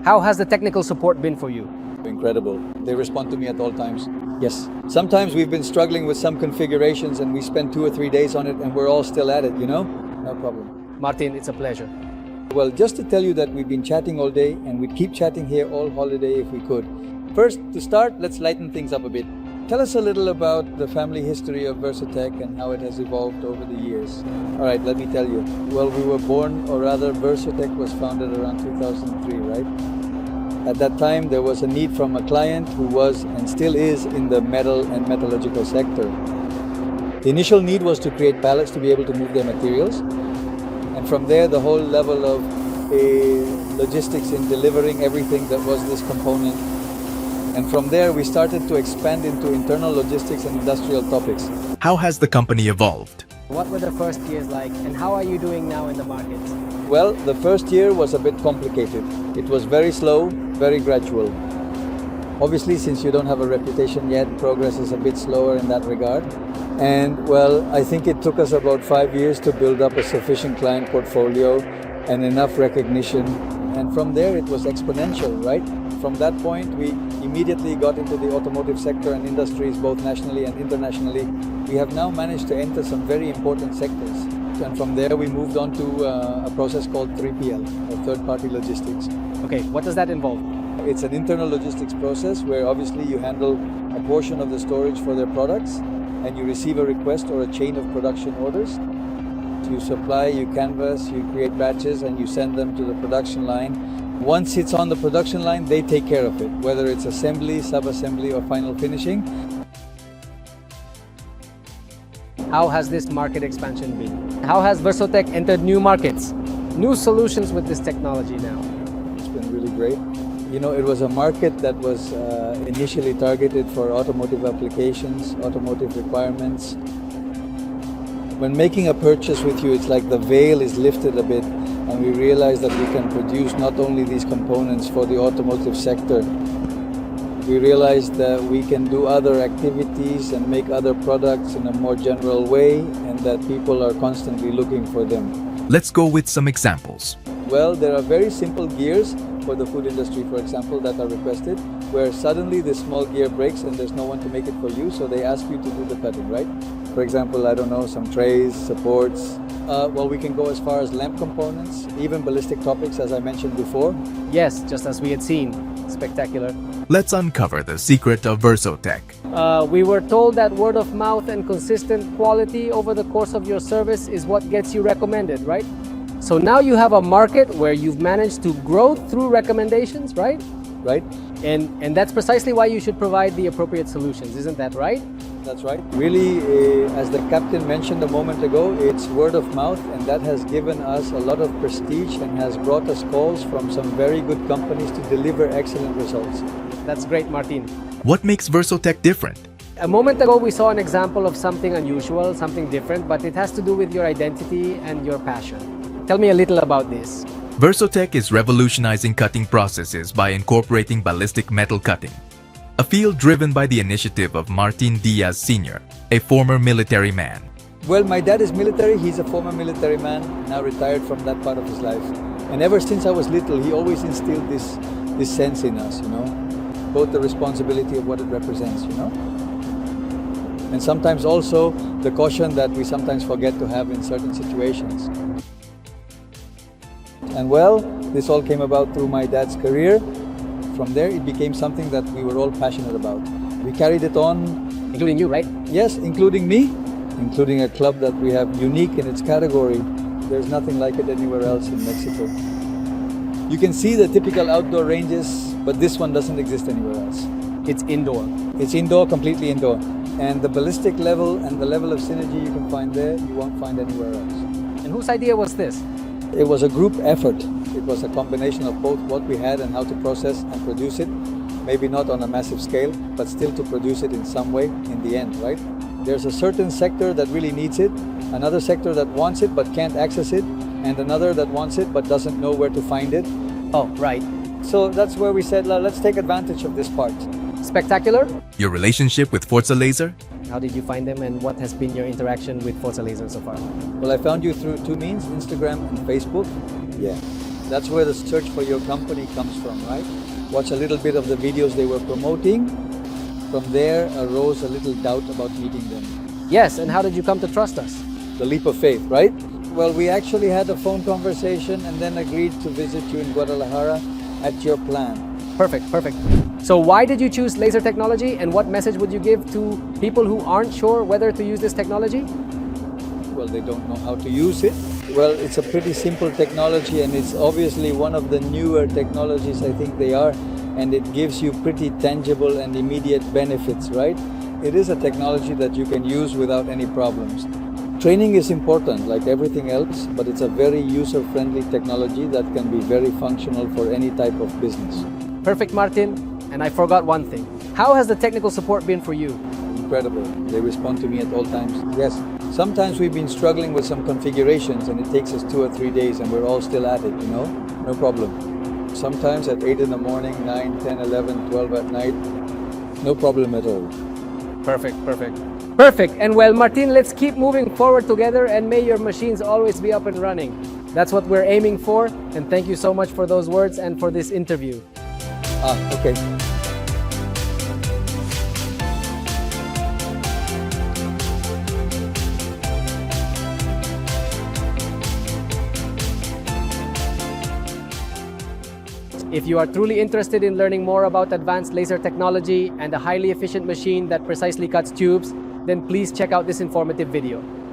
How has the technical support been for you? Incredible. They respond to me at all times. Yes. Sometimes we've been struggling with some configurations and we spend 2 or 3 days on it and we're all still at it, you know? No problem. Martin, it's a pleasure. Well, just to tell you that we've been chatting all day and we'd keep chatting here all holiday if we could. First, to start, let's lighten things up a bit. Tell us a little about the family history of Versotech and how it has evolved over the years. All right, let me tell you. Well, we were born, or rather, Versotech was founded around 2003, right? At that time, there was a need from a client who was and still is in the metal and metallurgical sector. The initial need was to create pallets to be able to move their materials. And from there, the whole level of logistics in delivering everything that was this component. And from there, we started to expand into internal logistics and industrial topics. How has the company evolved? What were the first years like, and how are you doing now in the market? Well, the first year was a bit complicated. It was very slow, very gradual. Obviously, since you don't have a reputation yet, progress is a bit slower in that regard. And well, I think it took us about 5 years to build up a sufficient client portfolio and enough recognition. And from there, it was exponential, right? From that point, we immediately got into the automotive sector and industries, both nationally and internationally. We have now managed to enter some very important sectors. And from there, we moved on to a process called 3PL, or third-party logistics. Okay, what does that involve? It's an internal logistics process where obviously you handle a portion of the storage for their products and you receive a request or a chain of production orders. You supply, you canvas, you create batches and you send them to the production line. Once it's on the production line, they take care of it, whether it's assembly, sub-assembly or final finishing. How has this market expansion been? How has Versotech entered new markets, new solutions with this technology now? It's been really great. You know, it was a market that was initially targeted for automotive applications, automotive requirements. When making a purchase with you, it's like the veil is lifted a bit and we realize that we can produce not only these components for the automotive sector, we realize that we can do other activities and make other products in a more general way and that people are constantly looking for them. Let's go with some examples. Well, there are very simple gears for the food industry, for example, that are requested, where suddenly this small gear breaks and there's no one to make it for you, so they ask you to do the cutting, right? For example, I don't know, some trays, supports. Well, we can go as far as lamp components, even ballistic topics, as I mentioned before. Yes, just as we had seen. Spectacular. Let's uncover the secret of Versotech. We were told that word of mouth and consistent quality over the course of your service is what gets you recommended, right? So now you have a market where you've managed to grow through recommendations, right? Right. And that's precisely why you should provide the appropriate solutions, isn't that right? That's right. Really, as the captain mentioned a moment ago, it's word of mouth, and that has given us a lot of prestige and has brought us calls from some very good companies to deliver excellent results. That's great, Martin. What makes Versotech different? A moment ago, we saw an example of something unusual, something different, but it has to do with your identity and your passion. Tell me a little about this. Versotech is revolutionizing cutting processes by incorporating ballistic metal cutting, a field driven by the initiative of Martin Diaz Sr., a former military man. Well, my dad is military. He's a former military man, now retired from that part of his life. And ever since I was little, he always instilled this sense in us, you know, both the responsibility of what it represents, you know, and sometimes also the caution that we sometimes forget to have in certain situations. And well, this all came about through my dad's career. From there, it became something that we were all passionate about. We carried it on. Including you, right? Yes, including me, including a club that we have unique in its category. There's nothing like it anywhere else in Mexico. You can see the typical outdoor ranges, but this one doesn't exist anywhere else. It's indoor. It's indoor, completely indoor. And the ballistic level and the level of synergy you can find there, you won't find anywhere else. And whose idea was this? It was a group effort. It was a combination of both what we had and how to process and produce it. Maybe not on a massive scale, but still to produce it in some way in the end, right? There's a certain sector that really needs it, another sector that wants it but can't access it, and another that wants it but doesn't know where to find it. Oh, right. So that's where we said, let's take advantage of this part. Spectacular. Your relationship with FORZA Laser? How did you find them and what has been your interaction with FORZA Laser so far? Well, I found you through two means, Instagram and Facebook. Yeah. That's where the search for your company comes from, right? Watch a little bit of the videos they were promoting. From there arose a little doubt about meeting them. Yes, and how did you come to trust us? The leap of faith, right? Well, we actually had a phone conversation and then agreed to visit you in Guadalajara at your plant. Perfect, perfect. So why did you choose laser technology, and what message would you give to people who aren't sure whether to use this technology? Well, they don't know how to use it. Well, it's a pretty simple technology, and it's obviously one of the newer technologies, I think they are, and it gives you pretty tangible and immediate benefits, right? It is a technology that you can use without any problems. Training is important, like everything else, but it's a very user-friendly technology that can be very functional for any type of business. Perfect, Martin. And I forgot one thing. How has the technical support been for you? Incredible. They respond to me at all times. Yes, sometimes we've been struggling with some configurations and it takes us 2 or 3 days and we're all still at it, you know? No problem. Sometimes at 8 in the morning, 9, 10, 11, 12 at night, no problem at all. Perfect, perfect. Perfect. And well, Martin, let's keep moving forward together and may your machines always be up and running. That's what we're aiming for. And thank you so much for those words and for this interview. Okay. If you are truly interested in learning more about advanced laser technology and a highly efficient machine that precisely cuts tubes, then please check out this informative video.